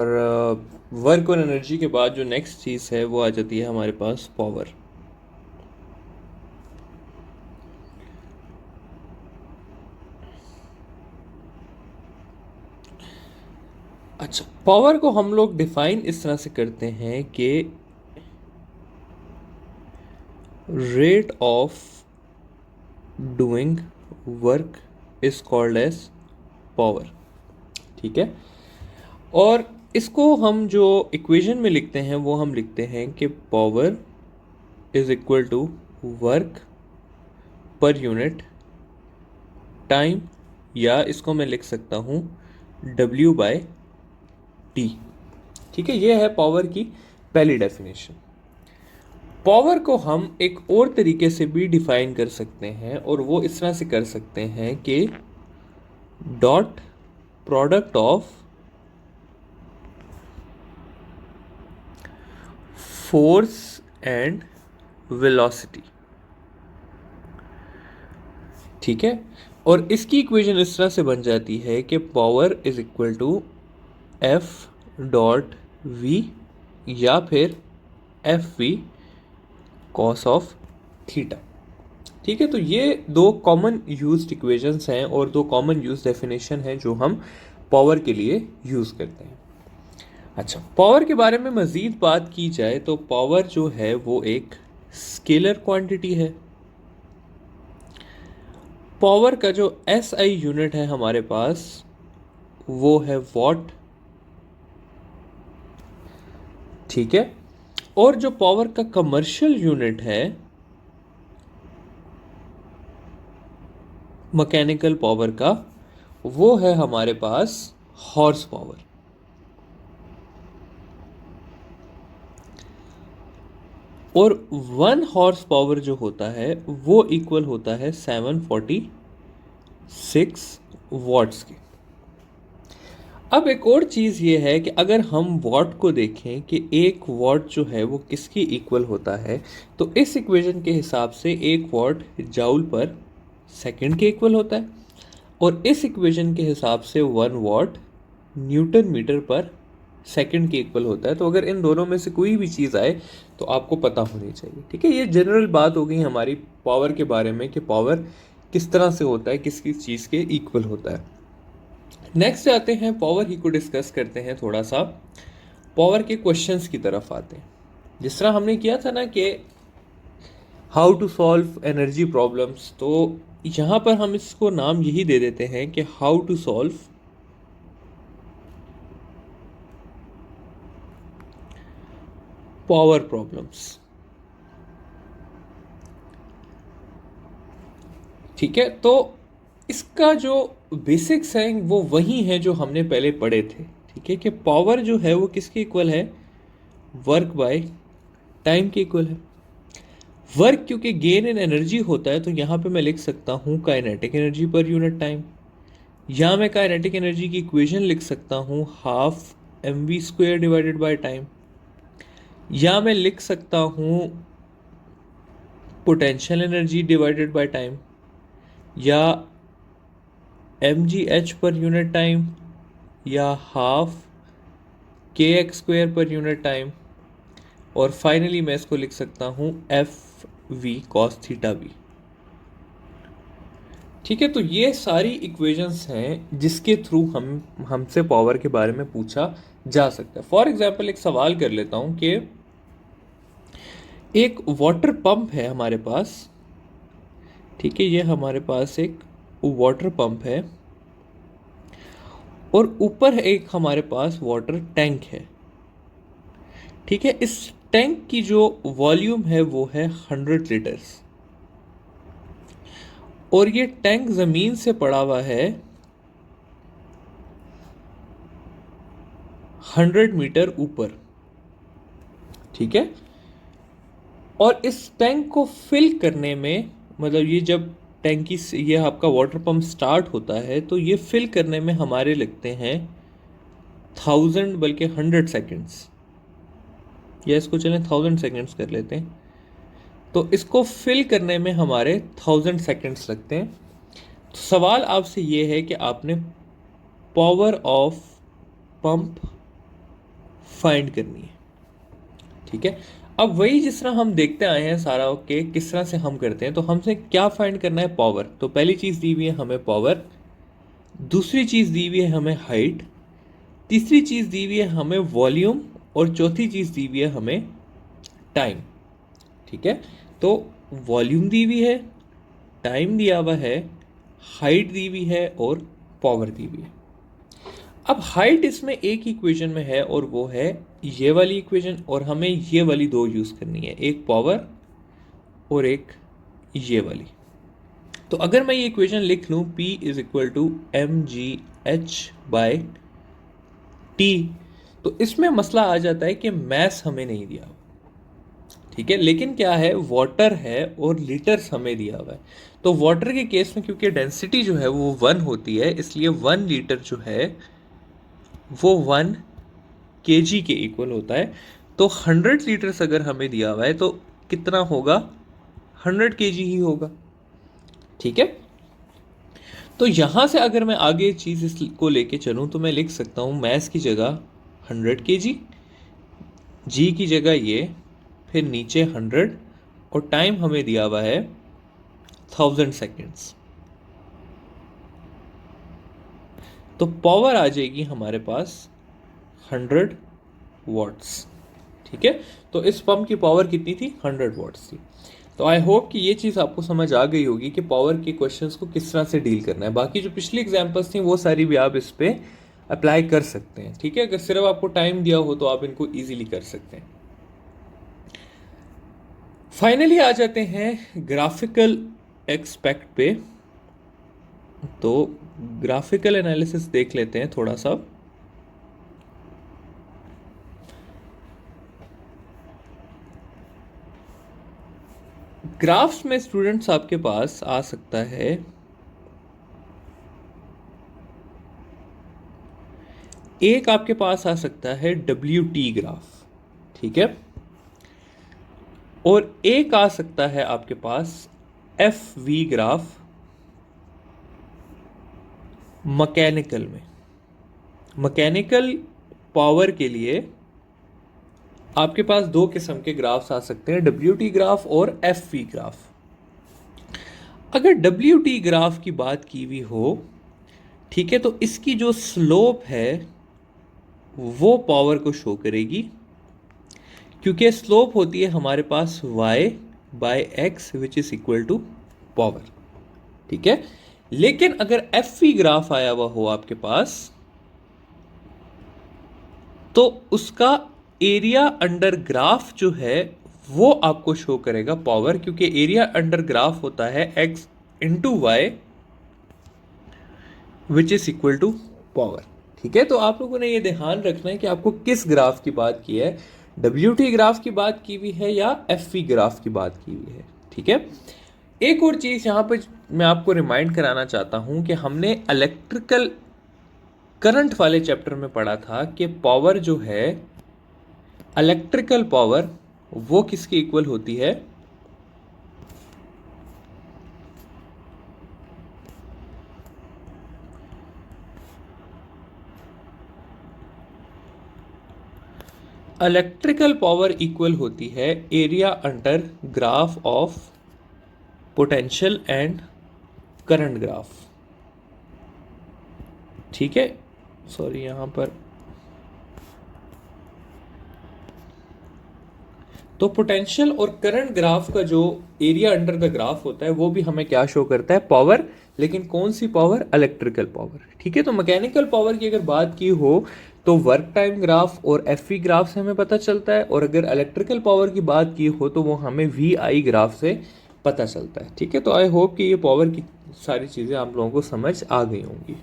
और वर्क और एनर्जी के बाद जो नेक्स्ट चीज़ है वो आ जाती है हमारे पास पावर। अच्छा, पावर को हम लोग डिफाइन इस तरह से करते हैं कि rate of doing work is called as power. ठीक है, और इसको हम जो इक्वेशन में लिखते हैं वो हम लिखते हैं कि power is equal to work per unit time, या इसको मैं लिख सकता हूँ W बाय टी। ठीक है, ये है पावर की पहली डेफिनेशन। पावर को हम एक और तरीके से भी डिफाइन कर सकते हैं, और वो इस तरह से कर सकते हैं कि dot product of force and velocity. ठीक है, और इसकी इक्वेशन इस तरह से बन जाती है कि power is equal to F dot V, या फिर F V cos of theta. ठीक है, तो ये दो कॉमन यूज्ड इक्वेशंस हैं और दो कॉमन यूज डेफिनेशन हैं जो हम पावर के लिए यूज़ करते हैं। अच्छा, पावर के बारे में मज़ीद बात की जाए तो पावर जो है वो एक स्केलर क्वांटिटी है। पावर का जो SI यूनिट है हमारे पास वो है वॉट। ठीक है, और जो पावर का कमर्शियल यूनिट है मैकेनिकल पावर का, वो है हमारे पास हॉर्स पावर। और 1 हॉर्स पावर जो होता है वो इक्वल होता है 746 वॉट्स के। अब एक और चीज़ ये है कि अगर हम वॉट को देखें कि 1 वॉट जो है वो किसकी इक्वल होता है, तो इस इक्वेशन के हिसाब से 1 वॉट जाउल पर सेकंड के इक्वल होता है, और इस इक्वेशन के हिसाब से 1 वॉट न्यूटन मीटर पर सेकंड के इक्वल होता है। तो अगर इन दोनों में से कोई भी चीज़ आए तो आपको पता होनी चाहिए। ठीक है, ये जनरल बात हो गई हमारी पावर के बारे में कि पावर किस तरह से होता है, किस किस चीज़ के इक्वल होता है। नेक्स्ट आते हैं, पावर ही को डिस्कस करते हैं थोड़ा सा, पावर के क्वेश्चंस की तरफ आते हैं। जिस तरह हमने किया था ना कि how to solve energy problems, तो यहाँ पर हम इसको नाम यही दे देते हैं कि how to solve power problems. ठीक है, तो इसका जो बेसिक्स हैं वो वही हैं जो हमने पहले पढ़े थे। ठीक है, कि पावर जो है वो किसके इक्वल है, वर्क बाय टाइम के इक्वल है। वर्क क्योंकि गेन इन एनर्जी होता है, तो यहाँ पे मैं लिख सकता हूँ काइनेटिक एनर्जी पर यूनिट टाइम, या मैं काइनेटिक एनर्जी की इक्वेशन लिख सकता हूँ ½ mv² डिवाइडेड बाय टाइम, या मैं लिख सकता हूँ potential energy divided by time, या mgh पर यूनिट टाइम, या ½ kx² पर यूनिट टाइम, और फाइनली मैं इसको लिख सकता हूँ FV cos थीटा भी। ठीक है, तो ये सारी इक्वेशंस हैं जिसके थ्रू हमसे पावर के बारे में पूछा जा सकता है। फॉर एग्जांपल एक सवाल कर लेता हूँ कि एक वाटर पंप है हमारे पास। ठीक है, ये हमारे पास एक वाटर पंप है, और ऊपर एक हमारे पास वाटर टैंक है। ठीक है, इस टैंक की जो वॉल्यूम है वो है 100 लीटर्स, और ये टैंक ज़मीन से पड़ा हुआ है 100 मीटर ऊपर। ठीक है, और इस टैंक को फिल करने में, मतलब ये जब टैंकी से ये आपका वाटर पंप स्टार्ट होता है तो ये फिल करने में हमारे लगते हैं 1000 बल्कि 100 सेकेंड्स, या इसको चलें 1000 सेकेंड्स कर लेते हैं। तो इसको फिल करने में हमारे 1000 सेकेंड्स लगते हैं। तो सवाल आपसे ये है कि आपने पावर ऑफ पंप फाइंड करनी है। ठीक है, अब वही जिस तरह हम देखते आए हैं सारा ओके किस तरह से हम करते हैं, तो हमसे क्या फाइंड करना है, पावर। तो पहली चीज़ दी हुई है हमें पावर, दूसरी चीज़ दी हुई है हमें हाइट, तीसरी चीज़ दी हुई है हमें वॉल्यूम, और चौथी चीज़ दी हुई है हमें टाइम। ठीक है, तो वॉल्यूम दी हुई है, टाइम दिया हुआ है, हाइट दी हुई है और पावर दी हुई है। अब हाइट इसमें एक ही इक्वेशन में है और वो है ये वाली इक्वेशन, और हमें ये वाली दो यूज़ करनी है, एक पावर और एक ये वाली। तो अगर मैं ये इक्वेशन लिख लूँ P is equal to mgh/t, तो इसमें मसला आ जाता है कि मैस हमें नहीं दिया हुआ। ठीक है, लेकिन क्या है, वाटर है और लीटर्स हमें दिया हुआ है। तो वाटर के केस में क्योंकि डेंसिटी जो है वो 1 होती है, इसलिए 1 लीटर जो है वो 1 kg के इक्वल होता है। तो 100 लीटर्स अगर हमें दिया हुआ है तो कितना होगा, 100 kg ही होगा। ठीक है, तो यहां से अगर मैं आगे चीज़ इसको लेके चलूं तो मैं लिख सकता हूं मैस की जगह 100 kg, जी की जगह ये, फिर नीचे 100, और टाइम हमें दिया हुआ है 1000 सेकेंड्स। तो पावर आ जाएगी हमारे पास 100 वॉट्स। ठीक है, तो इस पंप की पावर कितनी थी, 100 वॉट्स थी। तो आई होप कि ये चीज़ आपको समझ आ गई होगी कि पावर के क्वेश्चंस को किस तरह से डील करना है। बाकी जो पिछली एग्जांपल्स थी वो सारी भी आप इस पे अप्लाई कर सकते हैं। ठीक है, अगर सिर्फ आपको टाइम दिया हो तो आप इनको इजीली कर सकते हैं। फाइनली आ जाते हैं ग्राफिकल एक्सपेक्ट पे। तो ग्राफिकल एनालिसिस देख लेते हैं थोड़ा सा। ग्राफ्स में स्टूडेंट्स आपके पास आ सकता है एक, आपके पास आ सकता है WT ग्राफ। ठीक है, और एक आ सकता है आपके पास FV ग्राफ मैकेनिकल में। मैकेनिकल पावर के लिए आपके पास दो किस्म के ग्राफ्स आ सकते हैं, WT ग्राफ और FV ग्राफ। अगर WT ग्राफ की बात की हुई हो, ठीक है, तो इसकी जो स्लोप है वो पावर को शो करेगी, क्योंकि स्लोप होती है हमारे पास y/x which is equal to power. ठीक है, लेकिन अगर FV ग्राफ आया हुआ हो आपके पास तो उसका एरिया अंडर ग्राफ जो है वो आपको शो करेगा पावर, क्योंकि एरिया अंडर ग्राफ होता है x into Y which is equal to power. ठीक है, तो आप लोगों ने ये ध्यान रखना है कि आपको किस ग्राफ की बात की है, WT ग्राफ की बात की हुई है या FV ग्राफ की बात की हुई है। ठीक है, एक और चीज़ यहाँ पर मैं आपको रिमाइंड कराना चाहता हूँ कि हमने इलेक्ट्रिकल करंट वाले चैप्टर में पढ़ा था कि पावर जो है, इलेक्ट्रिकल पावर, वो किसके इक्वल होती है, इलेक्ट्रिकल पावर इक्वल होती है area under graph of potential and current graph. ठीक है, सॉरी यहां पर, तो पोटेंशियल और करंट ग्राफ का जो एरिया अंडर द ग्राफ होता है वो भी हमें क्या शो करता है, पावर। लेकिन कौन सी पावर, इलेक्ट्रिकल पावर। ठीक है, तो मैकेनिकल पावर की अगर बात की हो तो वर्क टाइम ग्राफ और FV ग्राफ से हमें पता चलता है, और अगर इलेक्ट्रिकल पावर की बात की हो तो वो हमें VI ग्राफ से पता चलता है। ठीक है, तो आई होप कि ये पावर की सारी चीज़ें आप लोगों को समझ आ गई होंगी।